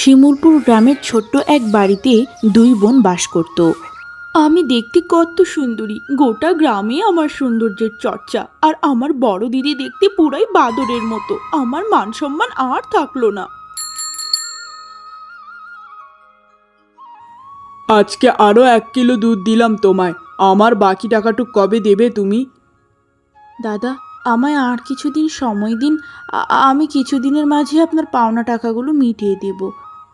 শিমুলপুর গ্রামের ছোট্ট এক বাড়িতে দুই বোন বাস করত। আমি দেখতে কত সুন্দরী, গোটা গ্রামে আমার সৌন্দর্যের চর্চা। আর আমার বড় দিদি দেখতে পুরাই বাদরের মতো। আমার মান সম্মান আর থাকলো না। আজকে আরো 1 কিলো দুধ দিলাম তোমায়। আমার বাকি টাকাটুক কবে দেবে তুমি? দাদা, আমায় আর কিছুদিন সময় দিন। আমি কিছুদিনের মাঝে আপনার পাওনা টাকাগুলো মিটিয়ে দেব।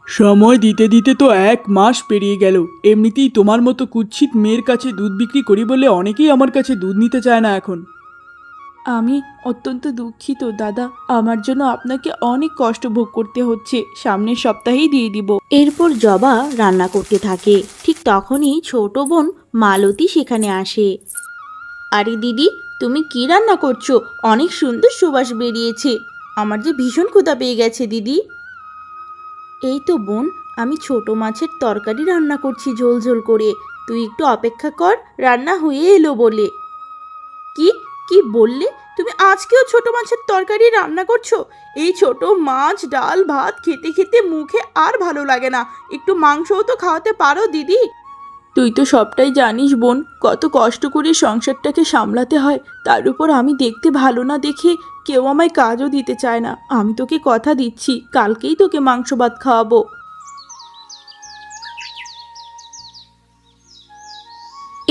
সময় দিতে দিতে তো 1 মাস পেরিয়ে গেল। এমনিতেই তোমার মতো কুৎসিত মেয়ের কাছে দুধ বিক্রি করি বলে অনেকেই আমার কাছে দুধ নিতে চায় না এখন। আমি অত্যন্ত দুঃখিত দাদা, আমার জন্য আপনাকে অনেক কষ্ট ভোগ করতে হচ্ছে। সামনের সপ্তাহেই দিয়ে দিব। এরপর জবা রান্না করতে থাকে। ঠিক তখনই ছোট বোন মালতী সেখানে আসে। আরে দিদি, তুমি কি রান্না করছো? অনেক সুন্দর সুবাস বেরিয়েছে। আমার যে ভীষণ ক্ষুধা পেয়ে গেছে দিদি। এই তো বোন, আমি ছোট মাছের তরকারি রান্না করছি ঝোল ঝোল করে। তুই একটু অপেক্ষা কর, রান্না হয়ে এলো বলে। কি কি বললে? তুমি আজকেও ছোট মাছের তরকারি রান্না করছো? এই ছোট মাছ ডাল ভাত খেতে খেতে মুখে আর ভালো লাগে না। একটু মাংসও তো খাওয়াতে পারো দিদি। তুই তো সবটাই জানিস বোন, কত কষ্ট করে সংসারটাকে সামলাতে হয়। তার উপর আমি দেখতে ভালো না দেখে কেউ আমায় কাজও দিতে চায় না। আমি তোকে কথা দিচ্ছি, কালকেই তোকে মাংস ভাত খাওয়াবো।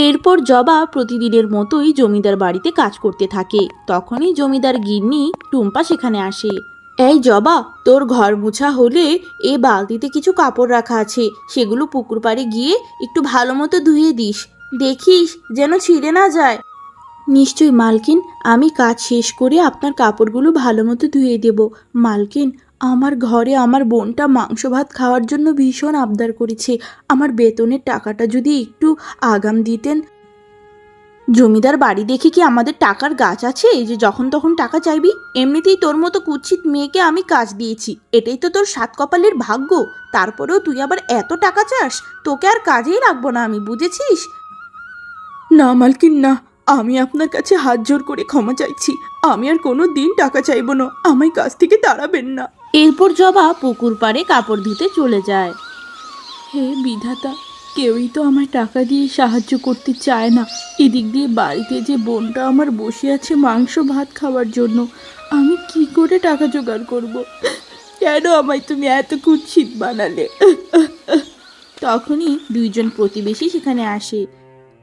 এরপর জবা প্রতিদিনের মতোই জমিদার বাড়িতে কাজ করতে থাকে। তখনই জমিদার গিন্নি টুম্পা সেখানে আসে। এই জবা, তোর ঘর মুছা হলে এ বালতিতে কিছু কাপড় রাখা আছে, সেগুলো পুকুর পাড়ে গিয়ে একটু ভালো মতো ধুয়ে দিস। দেখিস যেন ছিঁড়ে না যায়। নিশ্চয়ই মালকিন, আমি কাজ শেষ করে আপনার কাপড়গুলো ভালো মতো ধুয়ে দেব। মালকিন, আমার ঘরে আমার বোনটা মাংস ভাত খাওয়ার জন্য ভীষণ আবদার করেছে। আমার বেতনের টাকাটা যদি একটু আগাম দিতেন। জমিদার বাড়ি দেখে কি আমাদের টাকার গাছ আছে যে যখন তখন টাকা চাইবি? এমনিতেই তোর মতো কুৎসিত মেয়েকে আমি কাজ দিয়েছি, এটাই তো তোর সাত কপালের ভাগ্য। তারপরেও তুই আবার এত টাকা চাস? তোকে আর কাজেই রাখবো না আমি, বুঝেছিস? না মালকিন, না, আমি আপনার কাছে হাত জোর করে ক্ষমা চাইছি। আমি আর কোনো দিন টাকা চাইবো না, আমায় কাছ থেকে তাড়াবেন না। এরপর জবা পুকুর পাড়ে কাপড় ধুতে চলে যায়। হে বিধাতা, কেউই তো আমায় টাকা দিয়ে সাহায্য করতে চায় না। এদিক দিয়ে বাড়িতে যে বোনটা আমার বসে আছে মাংস ভাত খাওয়ার জন্য, আমি কি করে টাকা জোগাড় করব? কেন আমায় তুমি এত কুৎসিত বানালে? তখনই দুইজন প্রতিবেশী সেখানে আসে।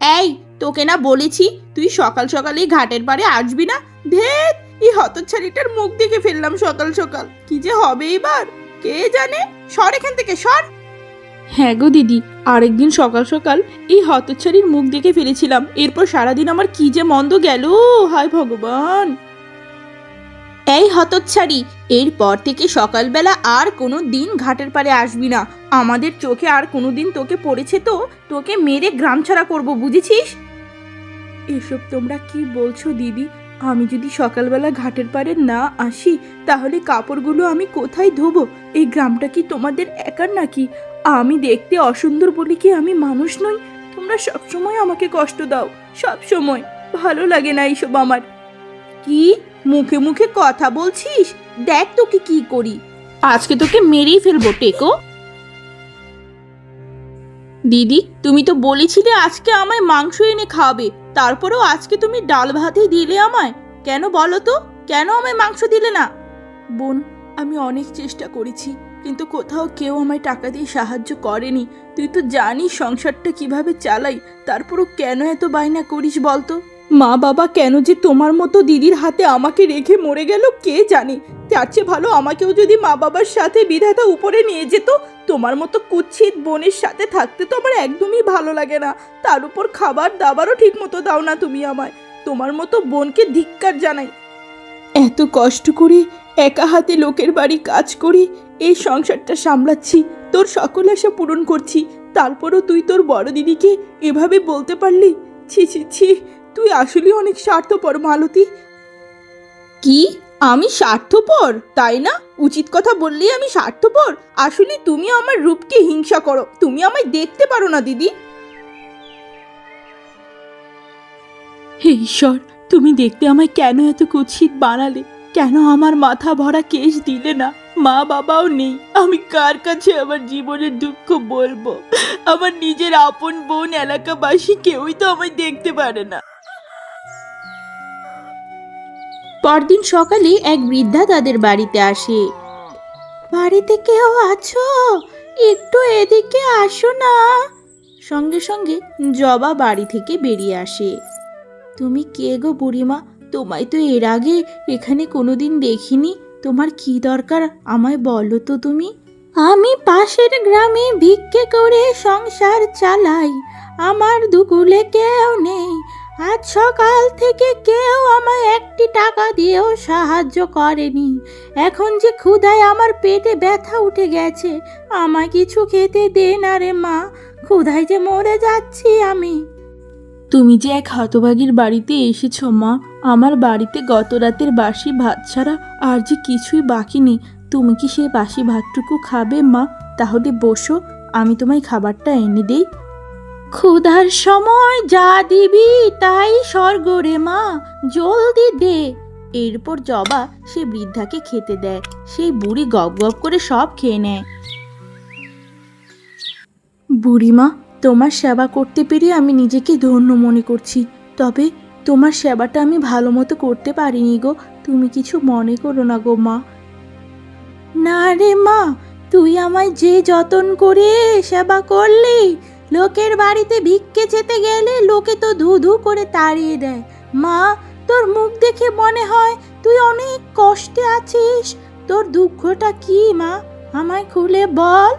এই, তোকে না বলেছি তুই সকাল সকালেই ঘাটের পাড়ে আসবি না? ধেৎ, এই হতচ্ছাড়িটার মুখ দেখে ফেললাম সকাল সকাল। কি যে হবে এবার কে জানে। সর এখান থেকে, সর। হ্যাঁ গো দিদি, আরেকদিন সকাল সকাল এই হতচ্ছাড়ির মুখ দেখে ফেলেছিলাম। এরপর সারাদিন আমার কি যে মন্দ গেল, হায় ভগবান। এই হতচ্ছাড়ি, এরপর থেকে সকালবেলা আর কোনো দিন ঘাটের পাড়ে আসবি না। আমাদের চোখে আর কোনো দিন তোকে পড়েছে তো তোকে মেরে গ্রাম ছাড়া করবো, বুঝেছিস? এসব তোমরা কি বলছো দিদি? আমি যদি সকালবেলা ঘাটের পাড়ে না আসি তাহলে কাপড়গুলো আমি কোথায় ধোবো? এই গ্রামটা কি তোমাদের একার নাকি? আমি দেখতে অসুন্দর বলে কি আমি মানুষ নই? তোমরা সবসময় আমাকে কষ্ট দাও, সব সময়। ভালো লাগে না এইসব আমার। কি মুখে মুখে কথা বলছিস? দেখ তোকে কি করি। আজকে তোকে মেরেই ফেলবো টেকো। দিদি, তুমি তো বলেছিলে আজকে আমায় মাংস এনে খাওয়াবে, তারপরেও আজকে তুমি ডাল ভাতই দিলে আমায়। কেন বলো তো, কেন আমায় মাংস দিলে না? বোন, আমি অনেক চেষ্টা করেছি, কিন্তু কোথাও কেউ আমায় টাকা দিয়ে সাহায্য করেনি। তুই তো জানিস সংসারটা কিভাবে চালাই, তারপরও কেন এত বায়না করিস বলতো? মা বাবা কেন যে তোমার মতো দিদির হাতে আমাকে রেখে মরে গেল কে জানে। তার চেয়ে ভালো আমাকেও যদি মা বাবার সাথে বিধাতা উপরে নিয়ে যেত। তোমার মতো কুৎসিত বোনের সাথে থাকতে তো আমার একদমই ভালো লাগে না। তার উপর খাবার দাবারও ঠিক মতো দাও না তুমি আমায়। তোমার মতো বোনকে ধিক্কার জানাই। এত কষ্ট করে একা হাতে লোকের বাড়ি কাজ করি এই সংসারটা সামলাচ্ছি, তোর সকল আশা পূরণ করছি, তারপরও তুই তোর বড় দিদিকে এভাবে বলতে পারলি? ছি ছি ছি, তুই আসলে অনেক স্বার্থপর মালতী। কি, আমি স্বার্থপর তাই না? উচিত কথা বললেই আমি স্বার্থপর? আসলে তুমি আমার রূপকে হিংসা করো, তুমি আমায় দেখতে পারো না দিদি। হে ঈশ্বর, তুমি দেখতে আমায় কেন এত কুৎসিত বানালে? কেন আমার মাথা ভরা কেশ দিলে না? মা বাবাও নেই, আমি কার কাছে আমার জীবনের দুঃখ বলবো? আমার নিজের আপন বোন এলাকাবাসী কেউই তো আমায় দেখতে পারে না। পরদিন সকালে এক বৃদ্ধা তাদের বাড়িতে আসে। বাড়িতে কেউ আছো? একটু এদিকে আসো না। সঙ্গে সঙ্গে জবা বাড়ি থেকে বেরিয়ে আসে। তুমি কে গো বুড়িমা? তোমায় তো এর আগে এখানে কোনোদিন দেখিনি। তোমার কি দরকার আমায় বলো তো তুমি। আমি পাশের গ্রামে ভিক্ষে করে সংসার চালাই। আমার দুকুলে কেউ নেই। আজ সকাল থেকে কেউ আমায় একটি টাকা দিয়েও সাহায্য করেনি। এখন যে ক্ষুধায় আমার পেটে ব্যথা উঠে গেছে, আমায় কিছু খেতে দে না রে মা, ক্ষুধায় যে মরে যাচ্ছি আমি। তুমি যে এক হতভাগীর বাড়িতে এসেছো মা। আমার বাড়িতে গত রাতের বাসি ভাত ছাড়া আর যে কিছুই বাকি নেই। তুমি কি সেই বাসি ভাতটুকু খাবে মা? তাহলে বসো, আমি তোমায় খাবারটা এনে দেই। ক্ষুধার সময় যা দিবি তাই স্বর্গ রে মা, জলদি দে। এরপর জবা সে বৃদ্ধাকে খেতে দেয়। সেই বুড়ি গপ গপ করে সব খেয়ে নেয়। বুড়িমা, তোমার সেবা করতে পেরে আমি নিজেকে ধন্য মনে করছি। তবে তোমার সেবাটা আমি ভালো মতো করতে পারিনি গো। তুমি কিছু মনে করো না গো মা। না রে মা, তুই আমায় যে যতন করে সেবা করলি, লোকের বাড়িতে ভিক্ষে যেতে গেলে লোকে তো ধু ধু করে তাড়িয়ে দেয়। মা, তোর মুখ দেখে মনে হয় তুই অনেক কষ্টে আছিস। তোর দুঃখটা কি মা, আমায় খুলে বল।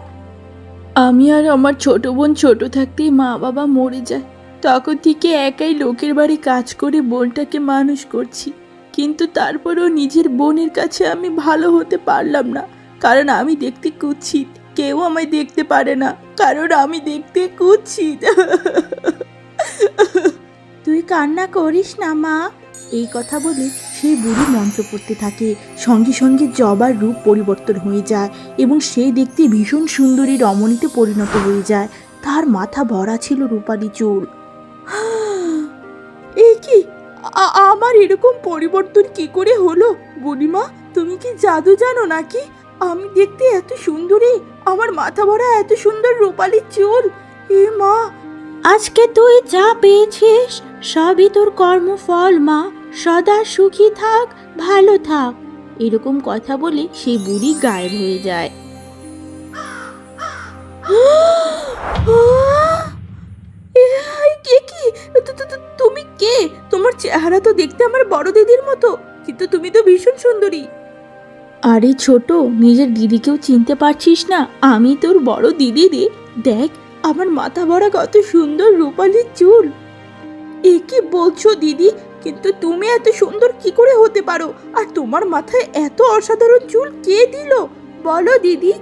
আমি আর আমার ছোট বোন ছোট থাকতেই মা বাবা মরে যায়। তখন থেকে একাই লোকের বাড়ি কাজ করে বোনটাকে মানুষ করছি। কিন্তু তারপরেও নিজের বোনের কাছে আমি ভালো হতে পারলাম না, কারণ আমি দেখতে কুৎসিত। কেউ আমায় দেখতে পারে না, কারণ আমি দেখতে কুৎসিত। তুই কান্না করিস না মা। এই কথা বলে সেই বুড়ি মন্ত্র পড়তে থাকে। সঙ্গে সঙ্গে জবার রূপ পরিবর্তন হয়ে যায় এবং সে দেখতে ভীষণ সুন্দরী রমণীতে পরিণত হয়ে যায়। তার মাথা ভরা ছিল রূপালি চুল। এ কি, আমার এরকম পরিবর্তন কি করে হলো? বুড়িমা, তুমি কি জাদু জানো নাকি? আমি দেখতে এত সুন্দরী, আমার মাথা ভরা এত সুন্দর রূপালি চুল। এ মা, আজকে তুই যা পেয়েছিস সবই তোর কর্মফল মা। সদা সুখী থাক, ভালো থাক। এরকম কথা বলে সেই বুড়ি গায়েব হয়ে যায়। তুমি কে? তোমার চেহারা তো দেখতে আমার বড় দিদির মতো, কিন্তু তুমি তো ভীষণ সুন্দরী। আরে ছোট, নিজের দিদিকেও চিনতে পারছিস না? আমি তোর বড় দিদি রে। দেখ, আমার মাথা ভরা কত সুন্দর রূপালি চুল। এ কি বলছো দিদি? কিন্তু তুমি এত সুন্দর কি করে হতে পারো? আর তোমার মাথায় এত অসাধারণ চুল কে দিল? বলো দিদি।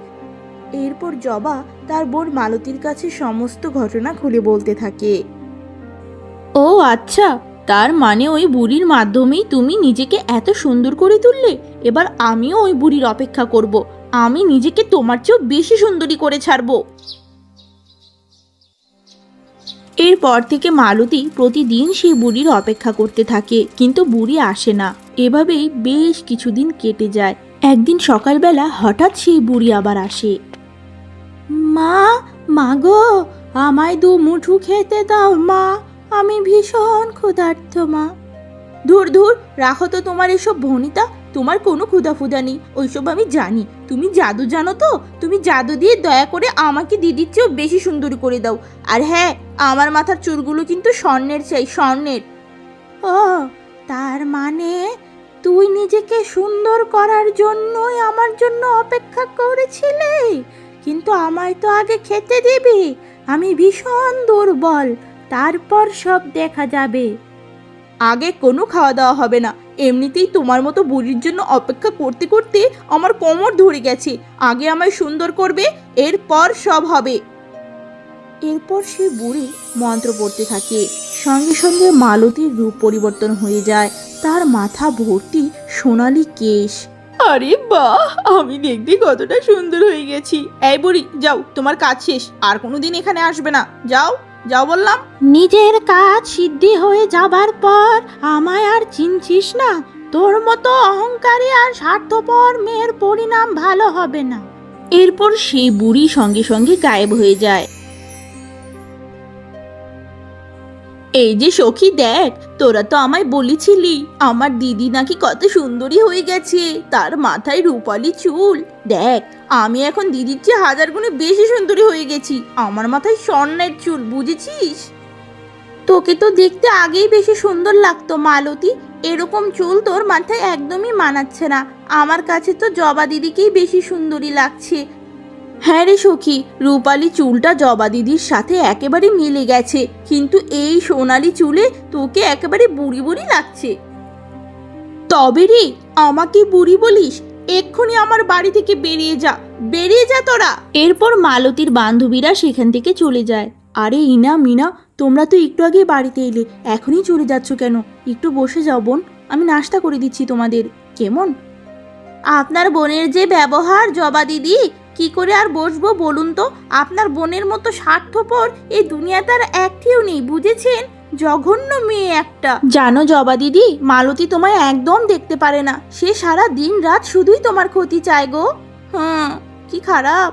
এরপর জবা তার বোন মালতীর কাছে সমস্ত ঘটনা খুলে বলতে থাকে। ও আচ্ছা, তার মানে ওই বুড়ির মাধ্যমেই তুমি নিজেকে এত সুন্দর করে তুললে। এবার আমিও ওই বুড়ির অপেক্ষা করব। আমি নিজেকে তোমার চেয়েও বেশি সুন্দরী করে ছাড়বো। এরপর থেকে মালতী প্রতিদিন সেই বুড়ির অপেক্ষা করতে থাকে, কিন্তু বুড়ি আসে না। এভাবেই বেশ কিছুদিন কেটে যায়। একদিন সকালবেলা হঠাৎ সেই বুড়ি আবার আসে। মা, মাগো, আমায় দু মুঠো খেতে দাও মা, আমি ভীষণ ক্ষুধার্ত মা। ধুর ধুর, রাখো তো তোমার এসব ভনিতা। তোমার কোনো ক্ষুধা নেই, ওইসব আমি জানি। তুমি জাদু জানো তো? তুমি জাদু দিয়ে দয়া করে আমাকে দিদির চেয়েও বেশি সুন্দরী করে দাও। আর হ্যাঁ, আমার মাথার চুলগুলো কিন্তু স্বর্ণের চাই, স্বর্ণের। ও, তার মানে তুই নিজেকে সুন্দর করার জন্যই আমার জন্য অপেক্ষা করেছিলি? কিন্তু আমায় তো আগে খেতে দিবি। আমি ভীষণ দুর্বল, তারপর সব দেখা যাবে। আগে কোনো খাওয়া দাওয়া হবে না। এমনিতেই তোমার মতো বুড়ির জন্য অপেক্ষা করতে করতে আমার কোমর ধরে গেছে। আগে আমায় সুন্দর করবে, এরপর সব হবে। এরপর সে বুড়ি মন্ত্র পড়তে থাকে। সঙ্গে সঙ্গে মালতীর রূপ পরিবর্তন হয়ে যায়। তার মাথা ভর্তি সোনালি কেশ। আরে বাহ, আমি দেখতে কতটা সুন্দর হয়ে গেছি। এই বুড়ি, যাও, তোমার কাজ শেষ। আর কোনোদিন এখানে আসবে না। যাও, যাও বললাম। নিজের কাজ সিদ্ধি হয়ে যাবার পর আমায় আর চিনছিস না? তোর মতো অহংকারী আর স্বার্থপর মেয়ের পরিণাম ভালো হবে না। এরপর সেই বুড়ি সঙ্গে সঙ্গে গায়েব হয়ে যায়। এই যে সখী দেখ, তোরা তো আমায় বলেছিলি আমার দিদি নাকি কত সুন্দরী হয়ে গেছে, তার মাথায় রূপালি চুল। দেখ, আমি এখন দিদির চেয়ে 1000 গুণে বেশি সুন্দরী হয়ে গেছি। আমার মাথায় স্বর্ণের চুল, বুঝেছিস? তোকে তো দেখতে আগেই বেশি সুন্দর লাগতো মালতী, এরকম চুল তোর মাথায় একদমই মানাচ্ছে না। আমার কাছে তো জবা দিদিকেই বেশি সুন্দরী লাগছে। হ্যাঁ রে সখী, রূপালি চুলটা জবা দিদির সাথে একেবারে মিলে গেছে, কিন্তু এই সোনালি চুলে তোকে একেবারে বুড়ি বুড়ি লাগছে। তবে রে, আমাকে বুড়ি বলিস? এক্ষুনি আমার বাড়ি থেকে বেরিয়ে যা, বেরিয়ে যা তোরা। এরপর মালতীর বান্ধবীরা সেখান থেকে চলে যায়। আরে ইনা, মিনা, তোমরা তো একটু আগে বাড়িতে এলে, এখনই চলে যাচ্ছ কেন? একটু বসে যাও বোন, আমি নাস্তা করে দিচ্ছি তোমাদের, কেমন? আপনার বোনের যে ব্যবহার জবা দিদি, কি করে আর বসবো বলুন তো? আপনার বোনের মতো স্বার্থপর এই দুনিয়াতে আর একটিও নেই, বুঝেছেন? জঘন্য মেয়ে একটা। জানো জবা দিদি, মালতী তোমায় একদম দেখতে পারে না, সে সারা দিন রাত শুধুই তোমার ক্ষতি চায় গো। কি খারাপ।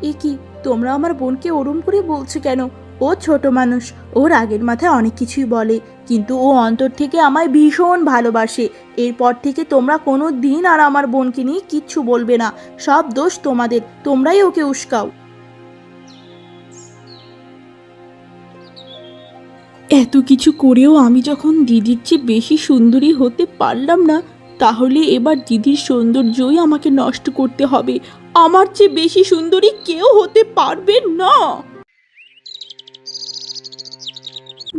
এ কি, তোমরা আমার বোনকে ওরম করে বলছো কেন? ও ছোট মানুষ, ওর আগের মাথায় অনেক কিছুই বলে, কিন্তু ও অন্তর থেকে আমায় ভীষণ ভালোবাসে। এরপর থেকে তোমরা কোনো দিন আর আমার বোনকে নিয়ে কিচ্ছু বলবে না, সব দোষ তোমাদের, তোমরাই ওকে উস্কাও। এত কিছু করেও আমি যখন দিদির চেয়ে বেশি সুন্দরী হতে পারলাম না, তাহলে এবার দিদির সৌন্দর্যই আমাকে নষ্ট করতে হবে। আমার চেয়ে বেশি সুন্দরী কেউ হতে পারবে না।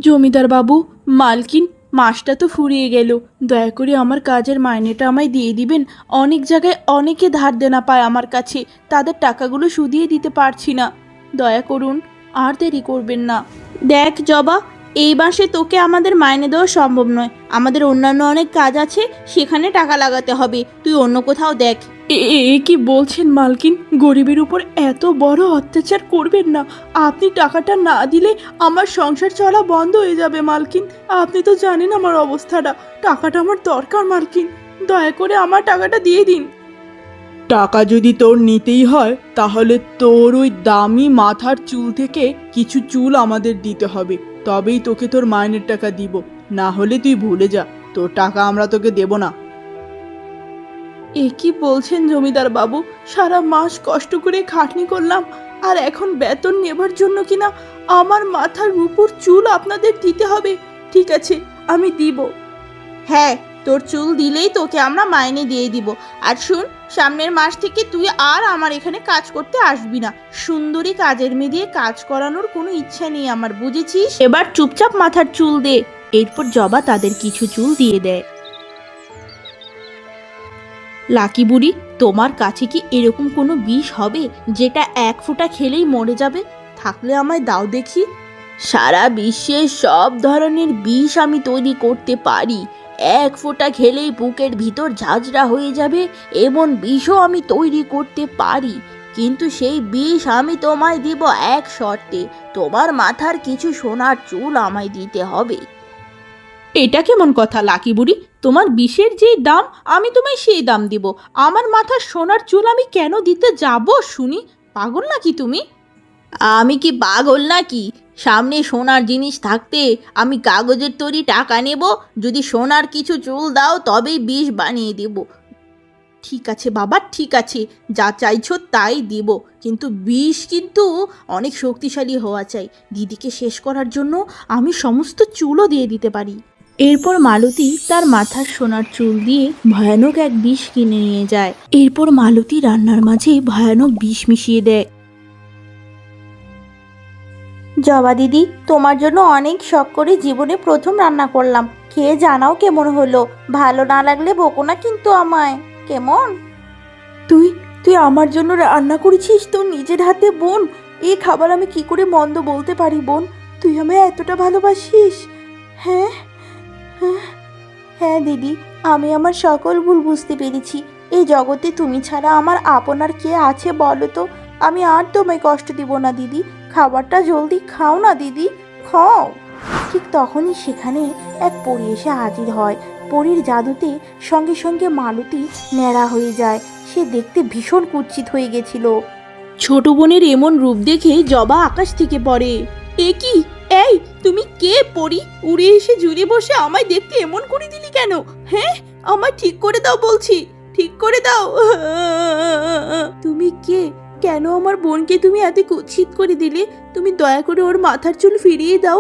জমিদার বাবু, মালকিন, মাসটা তো ফুরিয়ে গেল, দয়া করে আমার কাজের মাইনেটা আমায় দিয়ে দিবেন। অনেক জায়গায় অনেকে ধার দেনা পায় আমার কাছে, তাদের টাকাগুলো শুধিয়ে দিতে পারছি না, দয়া করুন, আর দেরি করবেন না। দেখ জবা, এই মাসে তোকে আমাদের মাইনে দেওয়া সম্ভব নয়, আমাদের অন্যান্য অনেক কাজ আছে, সেখানে টাকা লাগাতে হবে, তুই অন্য কোথাও দেখ। এ কি বলছেন মালকিন? গরিবের উপর এত বড় অত্যাচার করবেন না। আপনি টাকাটা না দিলে আমার সংসার চলা বন্ধ হয়ে যাবে মালকিন। আপনি তো জানেন আমার অবস্থাটা, টাকাটা আমার দরকার মালকিন, দয়া করে আমার টাকাটা দিয়ে দিন। টাকা যদি তোর নিতেই হয়, তাহলে তোর ওই দামি মাথার চুল থেকে কিছু চুল আমাদের দিতে হবে, তবেই তোকে তোর মাইনের টাকা দিব, না হলে তুই ভুলে যা, তোর টাকা আমরা তোকে দেব না। এ কি বলছেন জমিদার বাবু? সারা মাস কষ্ট করে খাটনি করলাম, আর এখন বেতন নেবার জন্য কিনা আমার মাথার উপর চুল আপনাদের দিতে হবে? ঠিক আছে, আমি দিব। হ্যাঁ, তোর চুল দিলেই তোকে আমরা মাইনে দিয়ে দিব। আর শুন, সামনের মাস থেকে তুই আর আমার এখানে কাজ করতে আসবি না। সুন্দরী কাজের মেয়ে দিয়ে কাজ করানোর কোনো ইচ্ছা নেই আমার, বুঝেছিস? এবার চুপচাপ মাথার চুল দে। এরপর জবা তাদের কিছু চুল দিয়ে দেয়। লাকি বুড়ি, তোমার কাছে কি এরকম কোনো বিষ হবে যেটা 1 ফোঁটা খেলেই মরে যাবে? থাকলে আমায় দাও দেখি। সারা বিশ্বের সব ধরনের বিষ আমি তৈরি করতে পারি, 1 ফোঁটা খেলেই বুকের ভিতর ঝাঁঝরা হয়ে যাবে এমন বিষও আমি তৈরি করতে পারি, কিন্তু সেই বিষ আমি তোমায় দিব এক শর্তে, তোমার মাথার কিছু সোনার চুল আমায় দিতে হবে। এটা কেমন কথা লাকি বুড়ি? তোমার বিষের যে দাম, আমি তোমায় সেই দাম দিব। আমার মাথার সোনার চুল আমি কেন দিতে যাব শুনি? পাগল নাকি তুমি? আমি কি পাগল নাকি? সামনে সোনার জিনিস থাকতে আমি কাগজের তৈরি টাকা নেব? যদি সোনার কিছু চুল দাও তবেই বিষ বানিয়ে দেব। ঠিক আছে বাবা, ঠিক আছে, যা চাইছো তাই দিব, কিন্তু বিষ কিন্তু অনেক শক্তিশালী হওয়া চাই। দিদিকে শেষ করার জন্য আমি সমস্ত চুলও দিয়ে দিতে পারি। এরপর মালতী তার মাথার সোনার চুল দিয়ে ভয়ানক এক বিষ কিনে নিয়ে যায়। এরপর মালতী রান্নার মাঝে ভয়ানক বিষ মিশিয়ে দেয়। জবা দিদি, তোমার জন্য অনেক শখ করে জীবনে প্রথম রান্না করলাম, খেয়ে জানাও কেমন হলো। ভালো না লাগলে বকো না কিন্তু আমায়, কেমন? তুই তুই আমার জন্য রান্না করেছিস তোর নিজের হাতে বোন? এই খাবার আমি কি করে মন্দ বলতে পারি বোন? তুই আমায় এতটা ভালোবাসিস? হ্যাঁ হ্যাঁ হ্যাঁ দিদি, আমি আমার সকল ভুল বুঝতে পেরেছি। এই জগতে তুমি ছাড়া আমার আপনার কে আছে বলো তো? আমি আর তোমায় কষ্ট দিব না দিদি, খাবারটা জলদি খাও না দিদি, খাও। ঠিক তখনই সেখানে এক পরী এসে হাজির হয়। পরীর জাদুতে সঙ্গে সঙ্গে মালতী ন্যাড়া হয়ে যায়। সে দেখতে ভীষণ কুৎসিত হয়ে গেছিল। ছোট বোনের এমন রূপ দেখে জবা আকাশ থেকে পড়ে। এ কি? এই তুমি কে পরি? উড়ে এসে জুড়ে বসে আমায় দেখতে এমন করে দিলি কেন? হ্যাঁ, আমায় ঠিক করে দাও বলছি, ঠিক করে দাও। তুমি কে? কেন আমার বোনকে তুমি এত কুৎসিত করে দিলে? তুমি দয়া করে ওর মাথার চুল ফিরিয়ে দাও।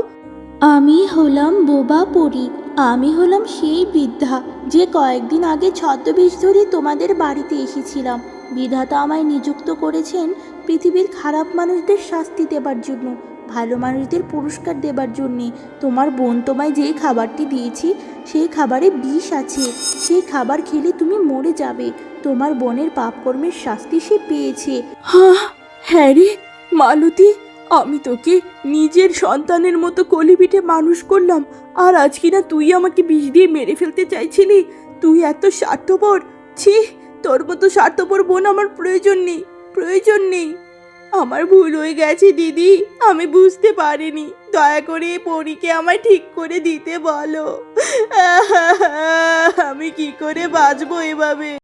আমি হলাম বোবা পরি। আমি হলাম সেই বৃদ্ধা যে কয়েকদিন আগে ছদ্মবেশ ধরে তোমাদের বাড়িতে এসেছিলাম। বিধাতা আমায় নিযুক্ত করেছেন পৃথিবীর খারাপ মানুষদের শাস্তি দেবার জন্য, ভালো মানুষদের পুরস্কার দেবার জন্যে। তোমার বোন তোমায় যেই খাবারটি দিয়েছি সেই খাবারে বিষ আছে। সেই খাবার খেলে তুমি মরে যাবে। তোমার বোনের পাপকর্মের শাস্তি সে পেয়েছে। হ্যাঁ রে মালতী, আমি তোকে নিজের সন্তানের মতো কোলে পিঠে মানুষ করলাম, আর আজ কিনা তুই আমাকে বিষ দিয়ে মেরে ফেলতে চাইছিলি? তুই এত স্বার্থপর! ছি, তোর মতো স্বার্থপর বোন আমার প্রয়োজন নেই, প্রয়োজন নেই। আমার ভুল হয়ে গেছে দিদি, আমি বুঝতে পারিনি। দয়া করে পরীকে আমায় ঠিক করে দিতে বলো। আমি কি করে বাঁচবো এভাবে?